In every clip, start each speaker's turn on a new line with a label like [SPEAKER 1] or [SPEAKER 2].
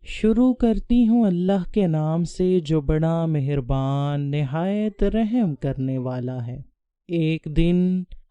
[SPEAKER 1] شروع کرتی ہوں اللہ کے نام سے جو بڑا مہربان نہایت رحم کرنے والا ہے۔ ایک دن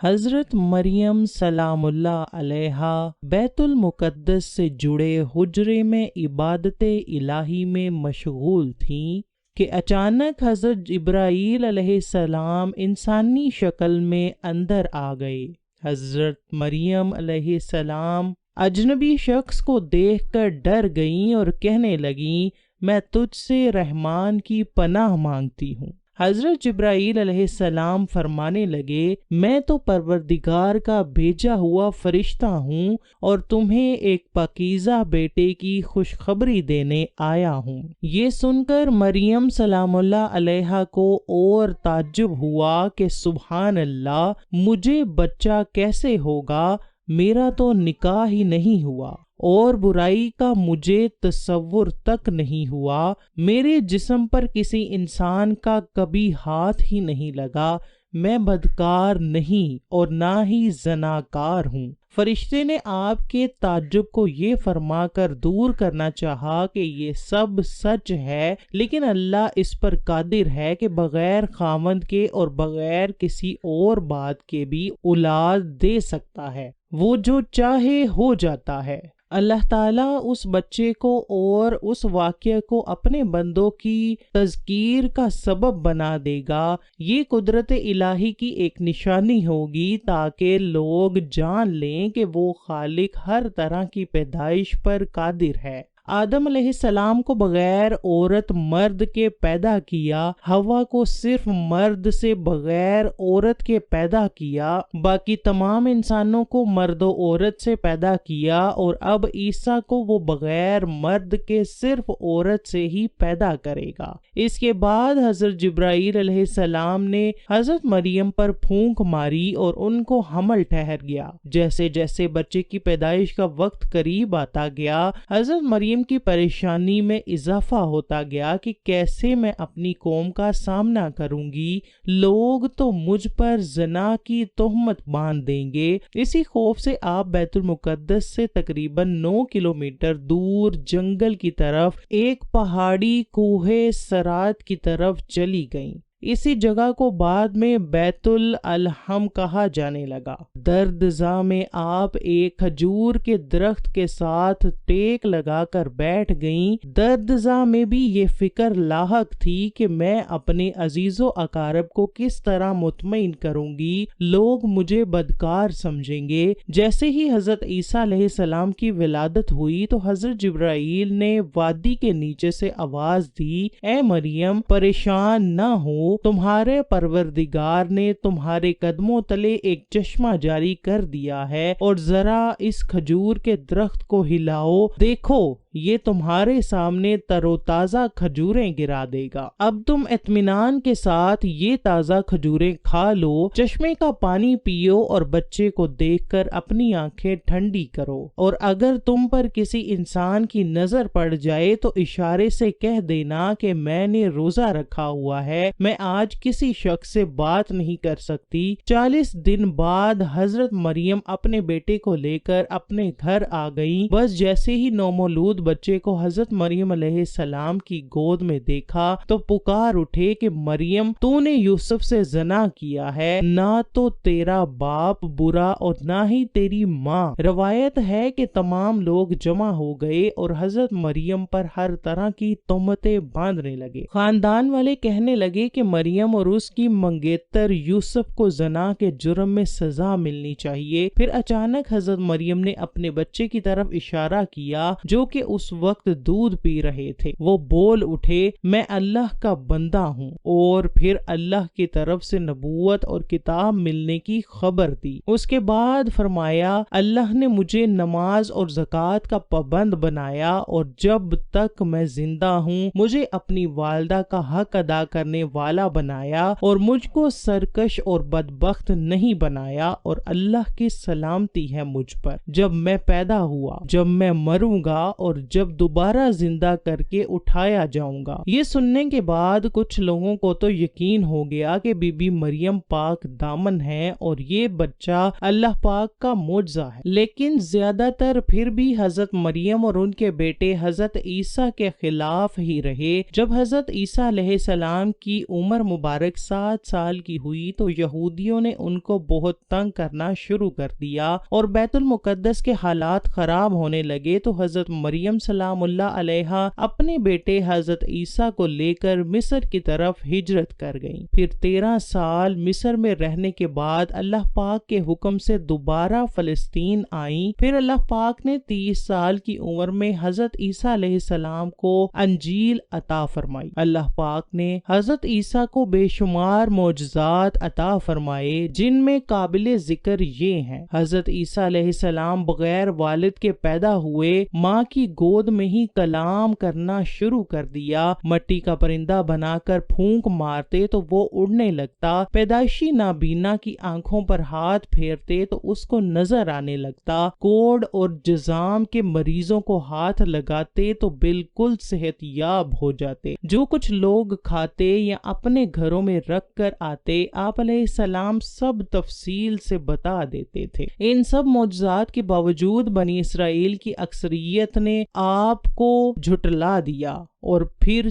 [SPEAKER 1] حضرت مریم سلام اللہ علیہا بیت المقدس سے جڑے حجرے میں عبادت الہی میں مشغول تھیں کہ اچانک حضرت جبرائیل علیہ السلام انسانی شکل میں اندر آ گئے۔ حضرت مریم علیہ السلام اجنبی شخص کو دیکھ کر ڈر گئیں اور کہنے لگیں، میں تجھ سے رحمان کی پناہ مانگتی ہوں۔ حضرت جبرائیل علیہ السلام فرمانے لگے، میں تو پروردگار کا بھیجا ہوا فرشتہ ہوں اور تمہیں ایک پاکیزہ بیٹے کی خوشخبری دینے آیا ہوں۔ یہ سن کر مریم سلام اللہ علیہا کو اور تعجب ہوا کہ سبحان اللہ، مجھے بچہ کیسے ہوگا؟ میرا تو نکاح ہی نہیں ہوا اور برائی کا مجھے تصور تک نہیں ہوا۔ میرے جسم پر کسی انسان کا کبھی ہاتھ ہی نہیں لگا۔ میں بدکار نہیں اور نہ ہی زناکار ہوں۔ فرشتے نے آپ کے تعجب کو یہ فرما کر دور کرنا چاہا کہ یہ سب سچ ہے، لیکن اللہ اس پر قادر ہے کہ بغیر خاوند کے اور بغیر کسی اور بات کے بھی اولاد دے سکتا ہے۔ وہ جو چاہے ہو جاتا ہے۔ اللہ تعالیٰ اس بچے کو اور اس واقعہ کو اپنے بندوں کی تذکیر کا سبب بنا دے گا۔ یہ قدرت الہی کی ایک نشانی ہوگی تاکہ لوگ جان لیں کہ وہ خالق ہر طرح کی پیدائش پر قادر ہے۔ آدم علیہ السلام کو بغیر عورت مرد کے پیدا کیا، حوا کو صرف مرد سے بغیر عورت کے پیدا کیا، باقی تمام انسانوں کو مرد و عورت سے پیدا کیا، اور اب عیسیٰ کو وہ بغیر مرد کے صرف عورت سے ہی پیدا کرے گا۔ اس کے بعد حضرت جبرائیل علیہ السلام نے حضرت مریم پر پھونک ماری اور ان کو حمل ٹھہر گیا۔ جیسے جیسے بچے کی پیدائش کا وقت قریب آتا گیا، حضرت مریم کی پریشانی میں اضافہ ہوتا گیا کہ کیسے میں اپنی قوم کا سامنا کروں گی، لوگ تو مجھ پر زنا کی تہمت باندھ دیں گے۔ اسی خوف سے آپ بیت المقدس سے تقریباً 9 کلومیٹر دور جنگل کی طرف ایک پہاڑی کوہ سرات کی طرف چلی گئیں۔ اسی جگہ کو بعد میں بیت الالحم کہا جانے لگا۔ درد زا میں آپ ایک کھجور کے درخت کے ساتھ ٹیک لگا کر بیٹھ گئیں۔ درد زا میں بھی یہ فکر لاحق تھی کہ میں اپنے عزیز و اقارب کو کس طرح مطمئن کروں گی، لوگ مجھے بدکار سمجھیں گے۔ جیسے ہی حضرت عیسیٰ علیہ السلام کی ولادت ہوئی تو حضرت جبرائیل نے وادی کے نیچے سے آواز دی، اے مریم پریشان نہ ہو، تمہارے پروردگار نے تمہارے قدموں تلے ایک چشمہ جاری کر دیا ہے، اور ذرا اس کھجور کے درخت کو ہلاؤ، دیکھو یہ تمہارے سامنے تر و تازہ کھجوریں گرا دے گا۔ اب تم اطمینان کے ساتھ یہ تازہ کھجوریں کھا لو، چشمے کا پانی پیو اور بچے کو دیکھ کر اپنی آنکھیں ٹھنڈی کرو، اور اگر تم پر کسی انسان کی نظر پڑ جائے تو اشارے سے کہہ دینا کہ میں نے روزہ رکھا ہوا ہے، میں آج کسی شخص سے بات نہیں کر سکتی۔ 40 دن بعد حضرت مریم اپنے بیٹے کو لے کر اپنے گھر آ گئیں۔ بس جیسے ہی نومولود بچے کو حضرت مریم علیہ السلام کی گود میں دیکھا تو پکار اٹھے کہ مریم تو نے یوسف سے زنا کیا ہے، نہ تو تیرا باپ برا اور نہ ہی تیری ماں۔ روایت ہے کہ تمام لوگ جمع ہو گئے اور حضرت مریم پر ہر طرح کی تہمتیں باندھنے لگے۔ خاندان والے کہنے لگے کہ مریم اور اس کی منگیتر یوسف کو زنا کے جرم میں سزا ملنی چاہیے۔ پھر اچانک حضرت مریم نے اپنے بچے کی طرف اشارہ کیا جو کہ اس وقت دودھ پی رہے تھے۔ وہ بول اٹھے، میں اللہ کا بندہ ہوں، اور پھر اللہ کی طرف سے نبوت اور کتاب ملنے کی خبر دی۔ اس کے بعد فرمایا، اللہ نے مجھے نماز اور زکوٰۃ کا پابند بنایا، اور جب تک میں زندہ ہوں مجھے اپنی والدہ کا حق ادا کرنے والا بنایا، اور مجھ کو سرکش اور بدبخت نہیں بنایا، اور اللہ کی سلامتی ہے مجھ پر، جب میں پیدا ہوا، جب میں مروں گا اور جب دوبارہ زندہ کر کے اٹھایا جاؤں گا۔ یہ سننے کے بعد کچھ لوگوں کو تو یقین ہو گیا کہ بی بی مریم پاک دامن ہے اور یہ بچہ اللہ پاک کا معجزہ ہے، لیکن زیادہ تر پھر بھی حضرت مریم اور ان کے بیٹے حضرت عیسیٰ کے خلاف ہی رہے۔ جب حضرت عیسیٰ علیہ السلام کی عمر مبارک 7 سال کی ہوئی تو یہودیوں نے ان کو بہت تنگ کرنا شروع کر دیا اور بیت المقدس کے حالات خراب ہونے لگے، تو حضرت مریم سلام اللہ علیہا اپنے بیٹے حضرت عیسیٰ کو لے کر مصر کی طرف ہجرت کر گئیں۔ پھر 13 سال مصر میں رہنے کے بعد اللہ پاک کے حکم سے دوبارہ فلسطین آئیں۔ پھر اللہ پاک نے 30 سال کی عمر میں حضرت عیسیٰ علیہ السلام کو انجیل عطا فرمائی۔ اللہ پاک نے حضرت عیسیٰ کو بے شمار معجزات عطا فرمائے، جن میں قابل ذکر یہ ہیں: حضرت عیسیٰ علیہ السلام بغیر والد کے پیدا ہوئے، ماں کی گود میں ہی کلام کرنا شروع کر دیا، مٹی کا پرندہ بنا کر پھونک مارتے تو وہ اڑنے لگتا، پیدائشی نابینا کی آنکھوں پر ہاتھ پھیرتے تو اس کو نظر آنے لگتا، کوڑ اور جزام کے مریضوں کو ہاتھ لگاتے تو بالکل صحت یاب ہو جاتے، جو کچھ لوگ کھاتے یا اپنے گھروں میں رکھ کر آتے آپ علیہ السلام سب تفصیل سے بتا دیتے تھے۔ ان سب معجزات کے باوجود بنی اسرائیل کی اکثریت نے آپ کو جھٹلا دیا، اور پھر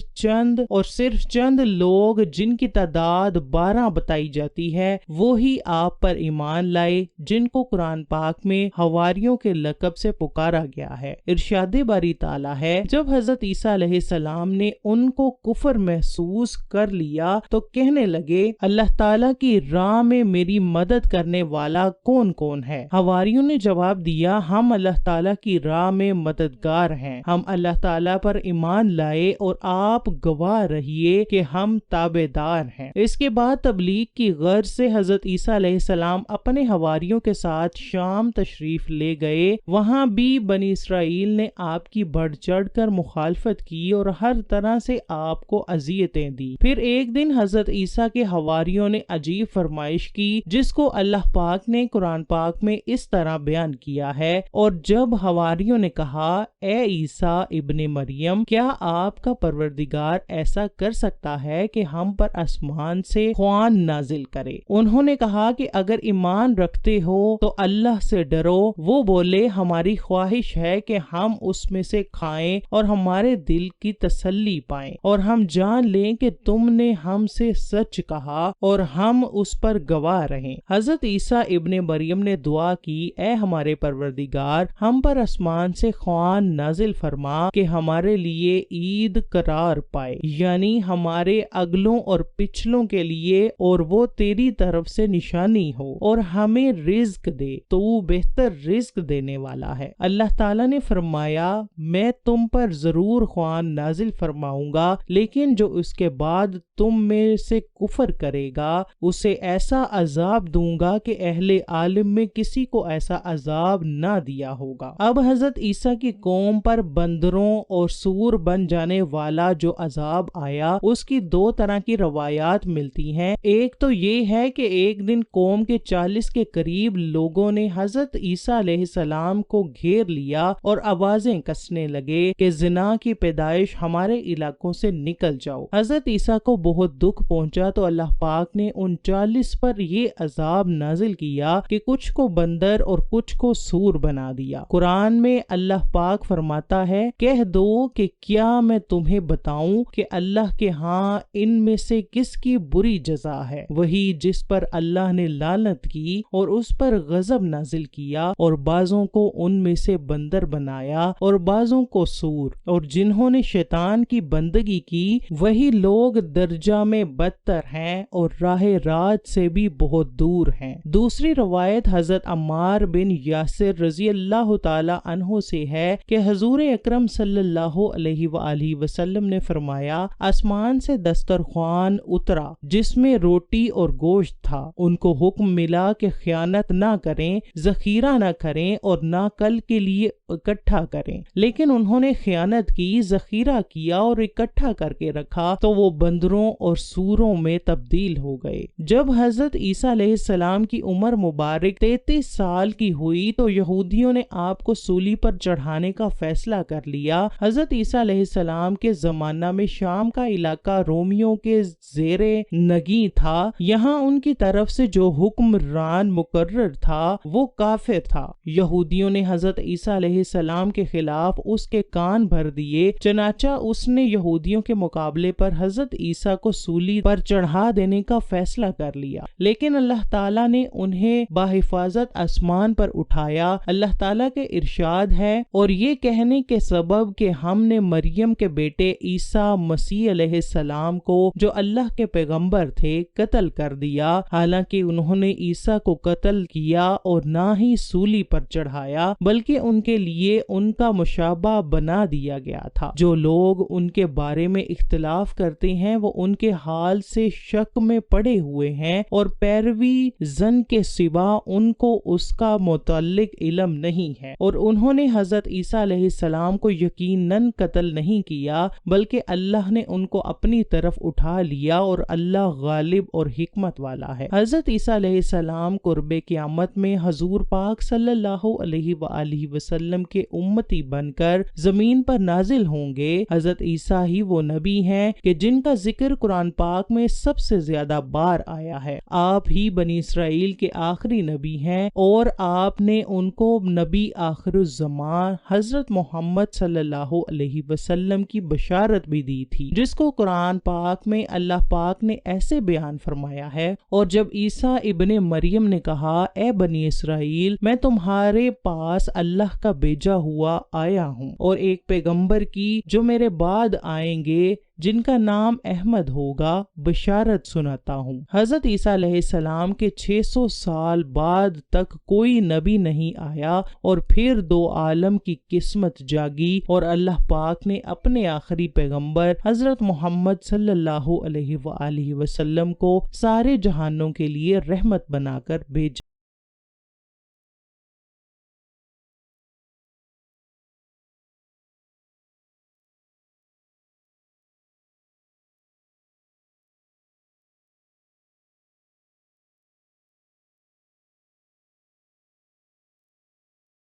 [SPEAKER 1] صرف چند لوگ جن کی تعداد 12 بتائی جاتی ہے وہی آپ پر ایمان لائے، جن کو قرآن پاک میں حواریوں کے لقب سے پکارا گیا ہے۔ ارشاد باری تعالیٰ ہے، جب حضرت عیسیٰ علیہ السلام نے ان کو کفر محسوس کر لیا تو کہنے لگے، اللہ تعالیٰ کی راہ میں میری مدد کرنے والا کون کون ہے؟ حواریوں نے جواب دیا، ہم اللہ تعالیٰ کی راہ میں مددگار ہیں، ہم اللہ تعالیٰ پر ایمان لائے اور آپ گواہ رہیے کہ ہم تابعدار ہیں۔ اس کے بعد تبلیغ کی غرض سے حضرت عیسیٰ علیہ السلام اپنے حواریوں کے ساتھ شام تشریف لے گئے۔ وہاں بھی بنی اسرائیل نے آپ کی بڑھ چڑھ کر مخالفت کی اور ہر طرح سے آپ کو اذیتیں دی۔ پھر ایک دن حضرت عیسیٰ کے حواریوں نے عجیب فرمائش کی، جس کو اللہ پاک نے قرآن پاک میں اس طرح بیان کیا ہے، اور جب حواریوں نے کہا، اے عیسیٰ ابن مریم، کیا آپ کا پروردگار ایسا کر سکتا ہے کہ ہم پر آسمان سے خوان نازل کرے؟ انہوں نے کہا کہ اگر ایمان رکھتے ہو تو اللہ سے ڈرو۔ وہ بولے، ہماری خواہش ہے کہ ہم اس میں سے کھائیں اور ہمارے دل کی تسلی پائیں، اور ہم جان لیں کہ تم نے ہم سے سچ کہا اور ہم اس پر گواہ رہیں۔ حضرت عیسیٰ ابن مریم نے دعا کی، اے ہمارے پروردگار، ہم پر آسمان سے خوان نازل فرما کہ ہمارے لیے عید قرار پائے، یعنی ہمارے اگلوں اور پچھلوں کے لیے، اور وہ تیری طرف سے نشانی ہو، اور ہمیں رزق دے، تو وہ بہتر رزق دینے والا ہے۔ اللہ تعالیٰ نے فرمایا، میں تم پر ضرور خوان نازل فرماؤں گا، لیکن جو اس کے بعد تم میں سے کفر کرے گا اسے ایسا عذاب دوں گا کہ اہل عالم میں کسی کو ایسا عذاب نہ دیا ہوگا۔ اب حضرت عیسیٰ کی قوم پر بندروں اور سور بن جانے والا جو عذاب آیا، اس کی 2 طرح کی روایات ملتی ہیں۔ ایک تو یہ ہے کہ ایک دن قوم کے 40 کے قریب لوگوں نے حضرت عیسیٰ علیہ السلام کو گھیر لیا اور آوازیں کسنے لگے کہ زنا کی پیدائش ہمارے علاقوں سے نکل جاؤ۔ حضرت عیسیٰ کو بہت دکھ پہنچا تو اللہ پاک نے ان 40 پر یہ عذاب نازل کیا کہ کچھ کو بندر اور کچھ کو سور بنا دیا۔ قرآن میں اللہ پاک فرماتا ہے، کہہ دو کہ کیا میں تمہیں بتاؤں کہ اللہ کے ہاں ان میں سے کس کی بری جزا ہے؟ وہی جس پر اللہ نے لعنت کی اور اس پر غضب نازل کیا، اور بعضوں کو ان میں سے بندر بنایا اور بعضوں کو سور، اور جنہوں نے شیطان کی بندگی کی وہی لوگ درجہ میں بدتر ہیں اور راہ راست سے بھی بہت دور ہیں۔ دوسری روایت حضرت عمار بن یاسر رضی اللہ تعالی عنہ سے ہے کہ حضور اکرم صلی اللہ علیہ وآلہ علیہ وسلم نے فرمایا آسمان سے دسترخوان اترا جس میں روٹی اور گوشت تھا، ان کو حکم ملا کہ خیانت نہ کریں، ذخیرہ نہ کریں اور نہ کل کے لیے اکٹھا کریں، لیکن انہوں نے خیانت کی، ذخیرہ کیا اور اکٹھا کر کے رکھا تو وہ بندروں اور سوروں میں تبدیل ہو گئے۔ جب حضرت عیسیٰ علیہ السلام کی عمر مبارک 33 سال کی ہوئی تو یہودیوں نے آپ کو سولی پر چڑھانے کا فیصلہ کر لیا۔ حضرت عیسیٰ علیہ السلام کے زمانہ میں شام کا علاقہ رومیوں کے زیر نگیں تھا، یہاں ان کی طرف سے جو حکمران مقرر تھا وہ کافر تھا۔ یہودیوں نے حضرت عیسیٰ علیہ السلام کے خلاف اس کے کان بھر دیے، چنانچہ اس نے یہودیوں کے مقابلے پر حضرت عیسیٰ کو سولی پر چڑھا دینے کا فیصلہ کر لیا، لیکن اللہ تعالیٰ نے انہیں بحفاظت آسمان پر اٹھایا۔ اللہ تعالیٰ کے ارشاد ہے، اور یہ کہنے کے سبب کہ ہم نے مریم کے بیٹے عیسیٰ مسیح علیہ السلام کو جو اللہ کے پیغمبر تھے قتل کر دیا، حالانکہ انہوں نے عیسیٰ کو قتل کیا اور نہ ہی سولی پر چڑھایا بلکہ ان کے لیے ان کا مشابہ بنا دیا گیا تھا۔ جو لوگ ان کے بارے میں اختلاف کرتے ہیں وہ ان کے حال سے شک میں پڑے ہوئے ہیں اور پیروی ظن کے سوا ان کو اس کا متعلق علم نہیں ہے، اور انہوں نے حضرت عیسیٰ علیہ السلام کو یقیناً قتل نہیں کیا بلکہ اللہ نے ان کو اپنی طرف اٹھا لیا، اور اللہ غالب اور حکمت والا ہے۔ حضرت عیسیٰ علیہ السلام قرب قیامت میں حضور پاک صلی اللہ علیہ وآلہ وسلم کے امتی بن کر زمین پر نازل ہوں گے۔ حضرت عیسیٰ ہی وہ نبی ہیں کہ جن کا ذکر قرآن پاک میں سب سے زیادہ بار آیا ہے۔ آپ ہی بنی اسرائیل کے آخری نبی ہیں اور آپ نے ان کو نبی آخر الزمان حضرت محمد صلی اللہ علیہ وسلم کی بشارت بھی دی تھی، جس کو قرآن پاک میں اللہ پاک نے ایسے بیان فرمایا ہے، اور جب عیسیٰ ابن مریم نے کہا اے بنی اسرائیل میں تمہارے پاس اللہ کا بھیجا ہوا آیا ہوں اور ایک پیغمبر کی جو میرے بعد آئیں گے جن کا نام احمد ہوگا بشارت سناتا ہوں۔ حضرت عیسیٰ علیہ السلام کے 600 سال بعد تک کوئی نبی نہیں آیا، اور پھر دو عالم کی قسمت جاگی اور اللہ پاک نے اپنے آخری پیغمبر حضرت محمد صلی اللہ علیہ وآلہ وسلم کو سارے جہانوں کے لیے رحمت بنا کر بھیجا۔